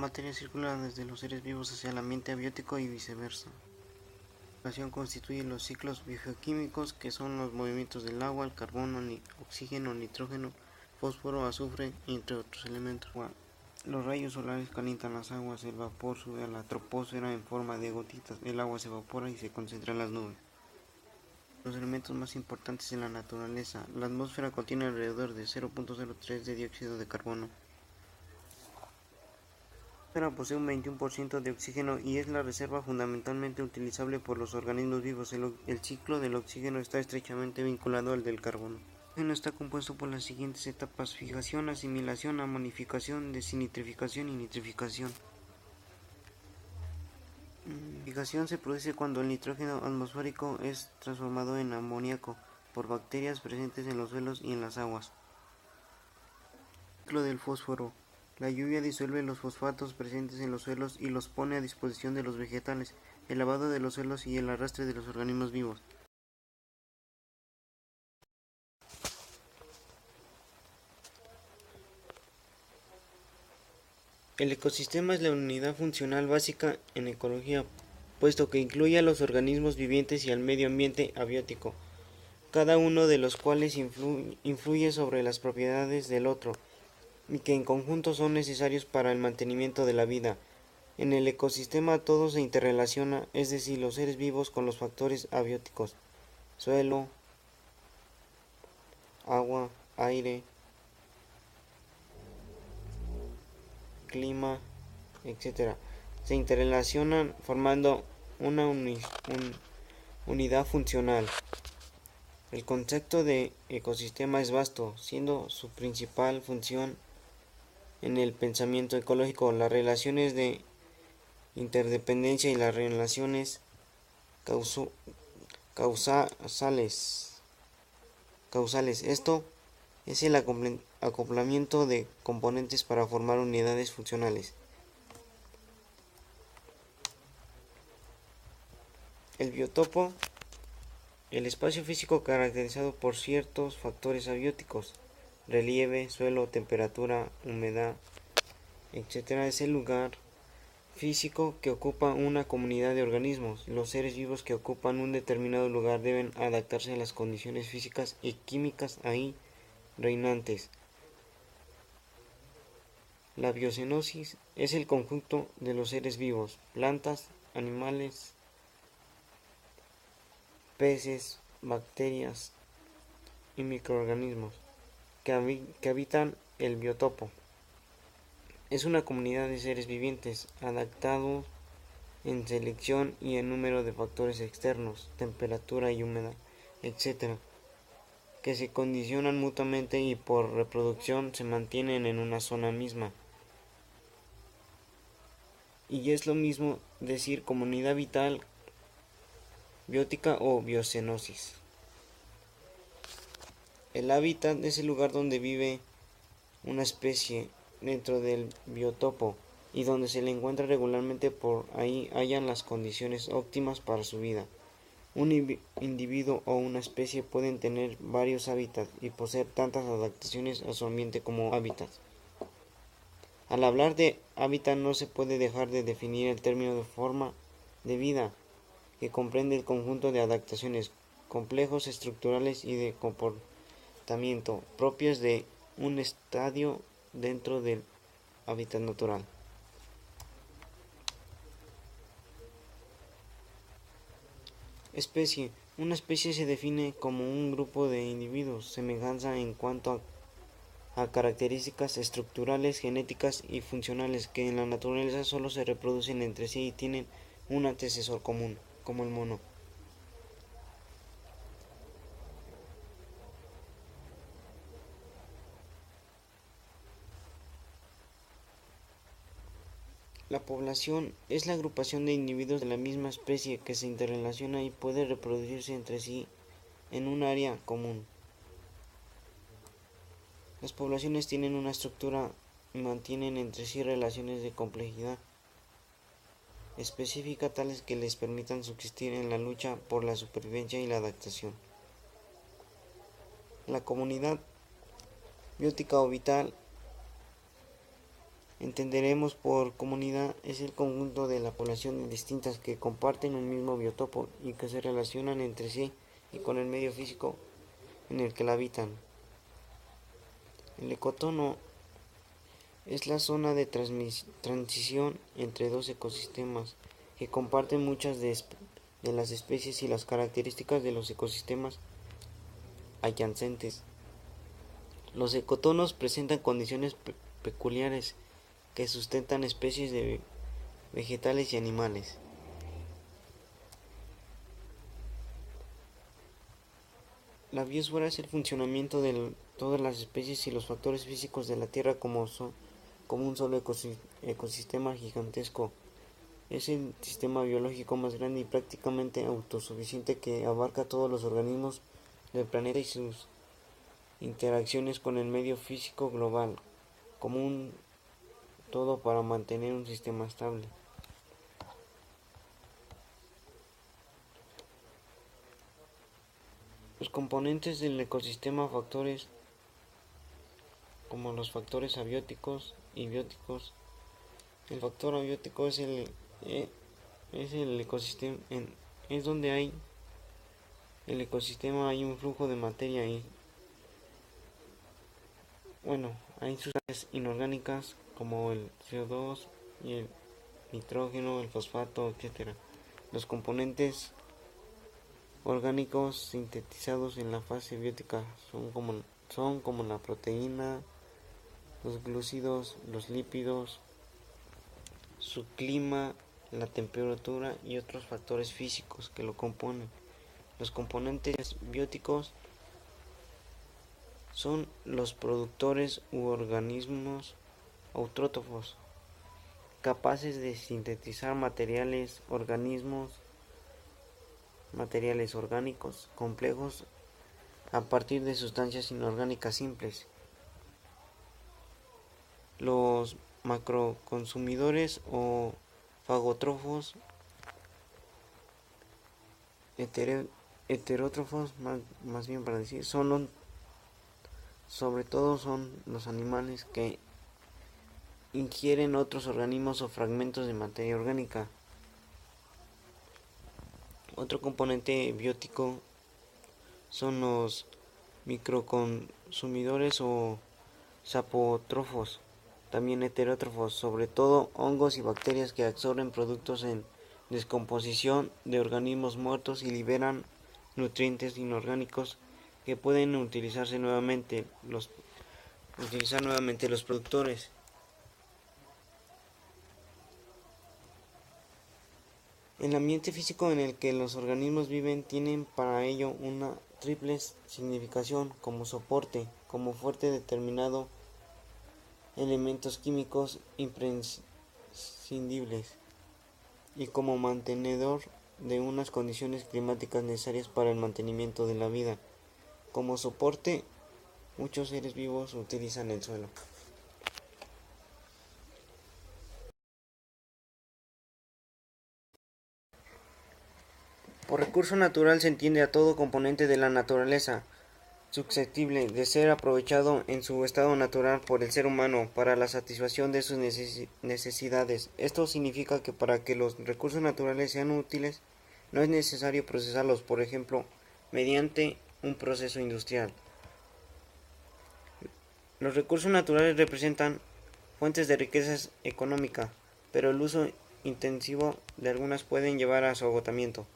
materia circula desde los seres vivos hacia el ambiente abiótico y viceversa. La relación constituye los ciclos biogeoquímicos, que son los movimientos del agua, el carbono, oxígeno, nitrógeno, fósforo, azufre, entre otros elementos. Los rayos solares calientan las aguas, el vapor sube a la troposfera en forma de gotitas, el agua se evapora y se concentra en las nubes. Los elementos más importantes en la naturaleza. La atmósfera contiene alrededor de 0.03 de dióxido de carbono. La atmósfera posee un 21% de oxígeno y es la reserva fundamentalmente utilizable por los organismos vivos. El ciclo del oxígeno está estrechamente vinculado al del carbono. El oxígeno está compuesto por las siguientes etapas: fijación, asimilación, amonificación, desnitrificación y nitrificación. La fijación se produce cuando el nitrógeno atmosférico es transformado en amoníaco por bacterias presentes en los suelos y en las aguas. Ciclo del fósforo. La lluvia disuelve los fosfatos presentes en los suelos y los pone a disposición de los vegetales, el lavado de los suelos y el arrastre de los organismos vivos. El ecosistema es la unidad funcional básica en ecología, puesto que incluye a los organismos vivientes y al medio ambiente abiótico, cada uno de los cuales influye sobre las propiedades del otro, y que en conjunto son necesarios para el mantenimiento de la vida. En el ecosistema todo se interrelaciona, es decir, los seres vivos con los factores abióticos: suelo, agua, aire, clima, etc. Se interrelacionan formando una unidad funcional. El concepto de ecosistema es vasto, siendo su principal función en el pensamiento ecológico las relaciones de interdependencia y las relaciones causales. Esto es el acoplamiento de componentes para formar unidades funcionales. El biotopo: el espacio físico caracterizado por ciertos factores abióticos, relieve, suelo, temperatura, humedad, etc. Es el lugar físico que ocupa una comunidad de organismos. Los seres vivos que ocupan un determinado lugar deben adaptarse a las condiciones físicas y químicas ahí reinantes. La biocenosis es el conjunto de los seres vivos, plantas, animales, peces, bacterias y microorganismos que habitan el biotopo. Es una comunidad de seres vivientes adaptados en selección y en número de factores externos, temperatura y humedad, etc., que se condicionan mutuamente y por reproducción se mantienen en una zona misma. Y es lo mismo decir comunidad vital, biótica o biocenosis. El hábitat es el lugar donde vive una especie dentro del biotopo y donde se le encuentra regularmente. Por ahí hallan las condiciones óptimas para su vida. Un individuo o una especie pueden tener varios hábitats y poseer tantas adaptaciones a su ambiente como hábitats. Al hablar de hábitat no se puede dejar de definir el término de forma de vida, que comprende el conjunto de adaptaciones complejos, estructurales y de comportamiento propias de un estadio dentro del hábitat natural. Especie. Una especie se define como un grupo de individuos, semejanza en cuanto a características estructurales, genéticas y funcionales que en la naturaleza solo se reproducen entre sí y tienen un antecesor común, como el mono. La población es la agrupación de individuos de la misma especie que se interrelaciona y puede reproducirse entre sí en un área común. Las poblaciones tienen una estructura y mantienen entre sí relaciones de complejidad específica tales que les permitan subsistir en la lucha por la supervivencia y la adaptación. La comunidad biótica o vital Entenderemos por comunidad es el conjunto de la población distintas que comparten un mismo biotopo y que se relacionan entre sí y con el medio físico en el que la habitan. El ecotono es la zona de transición entre dos ecosistemas que comparten muchas de las especies y las características de los ecosistemas adyacentes. Los ecotonos presentan condiciones peculiares que sustentan especies de vegetales y animales. La biosfera es el funcionamiento de todas las especies y los factores físicos de la Tierra como un solo ecosistema gigantesco. Es el sistema biológico más grande y prácticamente autosuficiente que abarca todos los organismos del planeta y sus interacciones con el medio físico global, como un todo para mantener un sistema estable. Los componentes del ecosistema factores como los factores abióticos y bióticos. El factor abiótico es el ecosistema, es donde hay el ecosistema hay un flujo de materia y hay sustancias inorgánicas como el CO2 y el nitrógeno, el fosfato, etcétera. Los componentes orgánicos sintetizados en la fase biótica son como la proteína, los glúcidos, los lípidos, su clima, la temperatura y otros factores físicos que lo componen. Los componentes bióticos son los productores u organismos autótrofos capaces de sintetizar materiales orgánicos complejos a partir de sustancias inorgánicas simples. Los macroconsumidores o fagótrofos heterótrofos, más bien para decir, sobre todo son los animales que ingieren otros organismos o fragmentos de materia orgánica. Otro componente biótico son los microconsumidores o sapótrofos, también heterótrofos, sobre todo hongos y bacterias que absorben productos en descomposición de organismos muertos y liberan nutrientes inorgánicos que pueden utilizar nuevamente los productores. El ambiente físico en el que los organismos viven tienen para ello una triple significación: como soporte, como fuente determinado elementos químicos imprescindibles y como mantenedor de unas condiciones climáticas necesarias para el mantenimiento de la vida. Como soporte, muchos seres vivos utilizan el suelo. Por recurso natural se entiende a todo componente de la naturaleza susceptible de ser aprovechado en su estado natural por el ser humano para la satisfacción de sus necesidades. Esto significa que para que los recursos naturales sean útiles, no es necesario procesarlos, por ejemplo, mediante un proceso industrial. Los recursos naturales representan fuentes de riqueza económica, pero el uso intensivo de algunas pueden llevar a su agotamiento.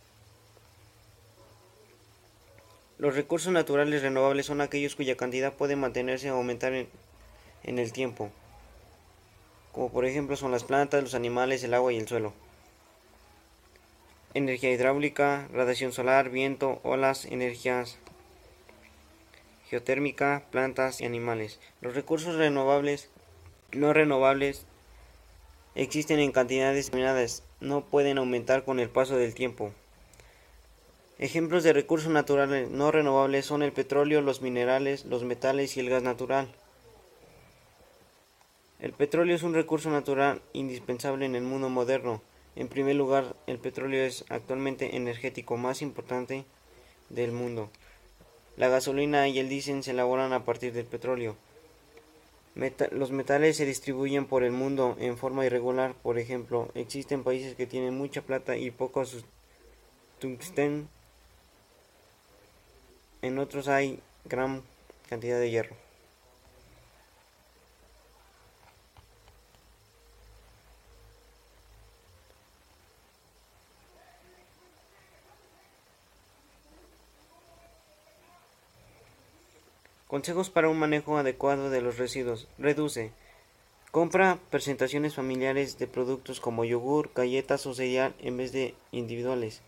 Los recursos naturales renovables son aquellos cuya cantidad puede mantenerse o aumentar en el tiempo, como por ejemplo son las plantas, los animales, el agua y el suelo. Energía hidráulica, radiación solar, viento, olas, energías geotérmica, plantas y animales. Los recursos no renovables existen en cantidades determinadas, no pueden aumentar con el paso del tiempo. Ejemplos de recursos naturales no renovables son el petróleo, los minerales, los metales y el gas natural. El petróleo es un recurso natural indispensable en el mundo moderno. En primer lugar, el petróleo es actualmente el energético más importante del mundo. La gasolina y el diésel se elaboran a partir del petróleo. Los metales se distribuyen por el mundo en forma irregular. Por ejemplo, existen países que tienen mucha plata y poco tungsteno. En otros hay gran cantidad de hierro. Consejos para un manejo adecuado de los residuos. Reduce. Compra presentaciones familiares de productos como yogur, galletas o cereal en vez de individuales.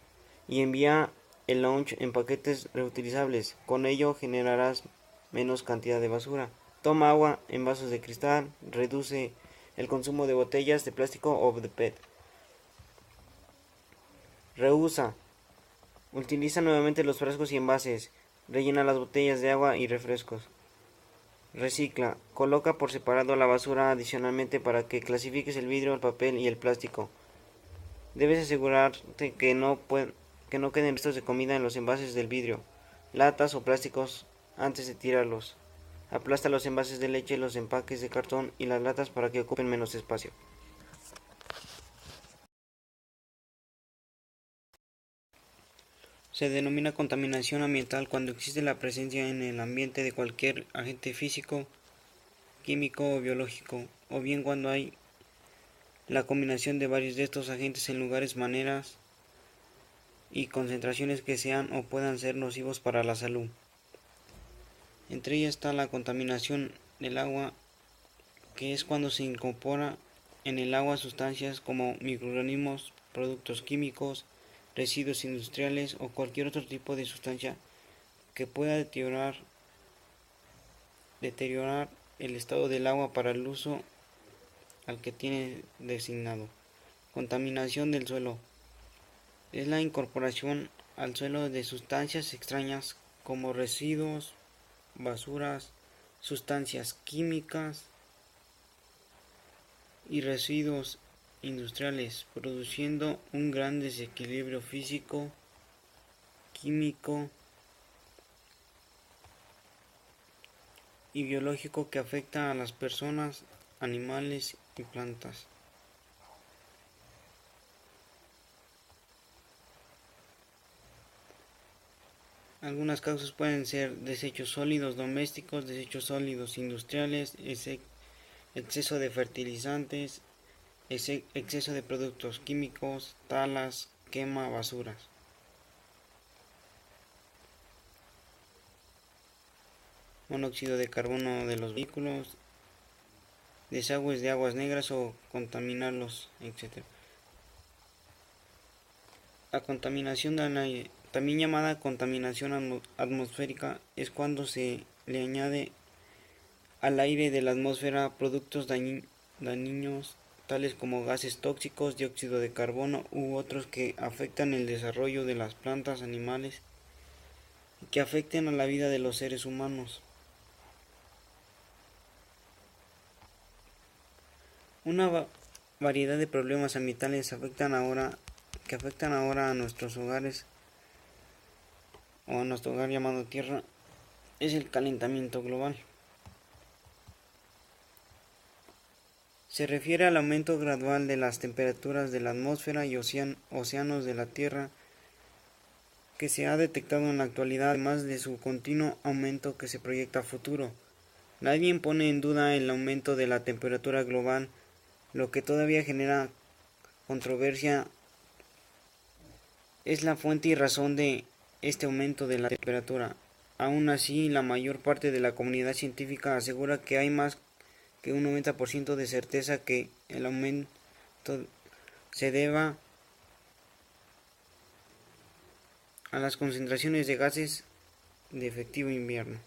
Y envía el lunch en paquetes reutilizables. Con ello generarás menos cantidad de basura. Toma agua en vasos de cristal. Reduce el consumo de botellas de plástico o de PET. Reusa. Utiliza nuevamente los frascos y envases. Rellena las botellas de agua y refrescos. Recicla. Coloca por separado la basura adicionalmente para que clasifiques el vidrio, el papel y el plástico. Debes asegurarte que no queden restos de comida en los envases del vidrio, latas o plásticos antes de tirarlos. Aplasta los envases de leche, los empaques de cartón y las latas para que ocupen menos espacio. Se denomina contaminación ambiental cuando existe la presencia en el ambiente de cualquier agente físico, químico o biológico, o bien cuando hay la combinación de varios de estos agentes en lugares, maneras y concentraciones que sean o puedan ser nocivos para la salud. Entre ellas está la contaminación del agua, que es cuando se incorpora en el agua sustancias como microorganismos, productos químicos, residuos industriales o cualquier otro tipo de sustancia que pueda deteriorar el estado del agua para el uso al que tiene designado. Contaminación del suelo. Es la incorporación al suelo de sustancias extrañas como residuos, basuras, sustancias químicas y residuos industriales, produciendo un gran desequilibrio físico, químico y biológico que afecta a las personas, animales y plantas. Algunas causas pueden ser desechos sólidos domésticos, desechos sólidos industriales, exceso de fertilizantes, exceso de productos químicos, talas, quema, basuras. Monóxido de carbono de los vehículos, desagües de aguas negras o contaminarlos, etc. La contaminación del aire, también llamada contaminación atmosférica, es cuando se le añade al aire de la atmósfera productos dañinos tales como gases tóxicos, dióxido de carbono u otros que afectan el desarrollo de las plantas, animales y que afecten a la vida de los seres humanos. Una variedad de problemas ambientales que afectan ahora a nuestros hogares o a nuestro hogar llamado Tierra es el calentamiento global. Se refiere al aumento gradual de las temperaturas de la atmósfera y océanos de la Tierra que se ha detectado en la actualidad, además de su continuo aumento que se proyecta a futuro. Nadie pone en duda el aumento de la temperatura global. Lo que todavía genera controversia es la fuente y razón de este aumento de la temperatura. Aún así, la mayor parte de la comunidad científica asegura que hay más que un 90% de certeza que el aumento se deba a las concentraciones de gases de efecto invierno.